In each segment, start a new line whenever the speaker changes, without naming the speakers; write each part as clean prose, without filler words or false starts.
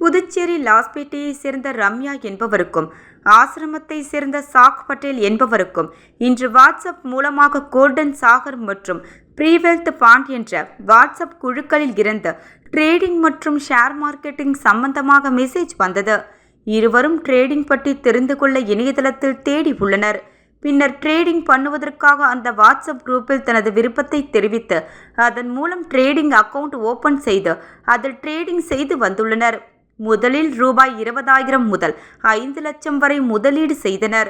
புதுச்சேரி லாஸ்பேட்டையை சேர்ந்த ரம்யா என்பவருக்கும் ஆசிரமத்தை சேர்ந்த சாக் பட்டேல் என்பவருக்கும் இன்று வாட்ஸ்அப் மூலமாக கோல்டன் சாகர் மற்றும் ப்ரீவெல்த் பாண்ட் என்ற வாட்ஸ்அப் குழுக்களில் இருந்து ட்ரேடிங் மற்றும் ஷேர் மார்க்கெட்டிங் சம்பந்தமாக மெசேஜ் வந்தது. இருவரும் ட்ரேடிங் பற்றி தெரிந்து கொள்ள இணையதளத்தில் தேடி உள்ளனர். பின்னர் ட்ரேடிங் பண்ணுவதற்காக அந்த வாட்ஸ்அப் குரூப்பில் தனது விருப்பத்தை தெரிவித்து அதன் மூலம் ட்ரேடிங் அக்கவுண்ட் ஓபன் செய்து அதில் ட்ரேடிங் செய்து வந்துள்ளனர். முதலில் ரூபாய் 20,000 முதல் 5 லட்சம் வரை முதலீடு செய்தனர்.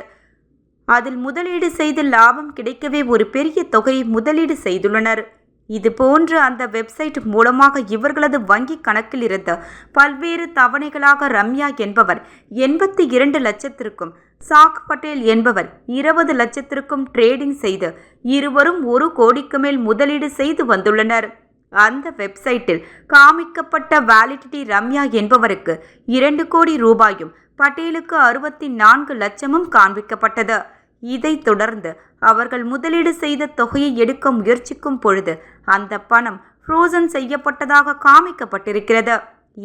அதில் முதலீடு செய்து லாபம் கிடைக்கவே ஒரு பெரிய தொகையை முதலீடு செய்துள்ளனர். இதுபோன்று அந்த வெப்சைட் மூலமாக இவர்களது வங்கி கணக்கில் இருந்து பல்வேறு தவணைகளாக ரம்யா என்பவர் 82 லட்சத்திற்கும் சாக் பட்டேல் என்பவர் 20 லட்சத்திற்கும் ட்ரேடிங் செய்து இருவரும் 1 கோடிக்கு மேல் முதலீடு செய்து வந்துள்ளனர். அந்த வெப்சைட்டில் காமிக்கப்பட்ட வேலிடிட்டி ரம்யா என்பவருக்கு 2 கோடி ரூபாயும் பட்டேலுக்கு 64 லட்சமும் காண்பிக்கப்பட்டது. இதைத் தொடர்ந்து அவர்கள் முதலீடு செய்த தொகையை எடுக்க முயற்சிக்கும் பொழுது அந்த பணம் ஃப்ரோசன் செய்யப்பட்டதாக காமிக்கப்பட்டிருக்கிறது.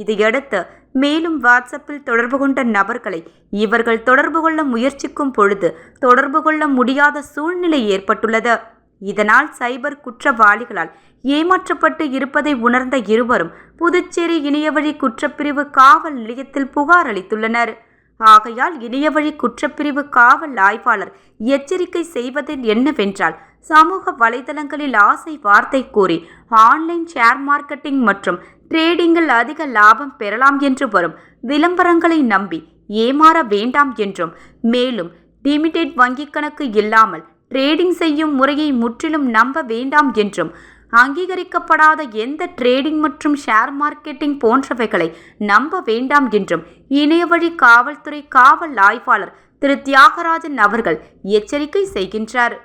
இதையடுத்து மேலும் வாட்ஸ்அப்பில் தொடர்பு கொண்ட நபர்களை இவர்கள் தொடர்பு கொள்ள முயற்சிக்கும் பொழுது தொடர்பு கொள்ள முடியாத சூழ்நிலை ஏற்பட்டுள்ளது. இதனால் சைபர் குற்றவாளிகளால் ஏமாற்றப்பட்டு இருப்பதை உணர்ந்த இருவரும் புதுச்சேரி இணையவழி குற்றப்பிரிவு காவல் நிலையத்தில் புகார் அளித்துள்ளனர். ஆகையால் இணையவழி குற்றப்பிரிவு காவல் ஆய்வாளர் எச்சரிக்கை செய்வது என்னவென்றால், சமூக வலைதளங்களில் ஆசை வார்த்தை கூறி ஆன்லைன் ஷேர் மார்க்கெட்டிங் மற்றும் ட்ரேடிங்கில் அதிக லாபம் பெறலாம் என்று வரும் விளம்பரங்களை நம்பி ஏமாற வேண்டாம் என்றும், மேலும் டிமிடெட் வங்கிக் கணக்கு இல்லாமல் ட்ரேடிங் செய்யும் முறையை முற்றிலும் நம்ப வேண்டாம் என்றும், அங்கீகரிக்கப்படாத எந்த ட்ரேடிங் மற்றும் ஷேர் மார்க்கெட்டிங் போன்றவைகளை நம்ப வேண்டாம் என்றும் இணையவழி காவல்துறை காவல் ஆய்வாளர் திரு தியாகராஜன் அவர்கள் எச்சரிக்கை செய்கின்றார்.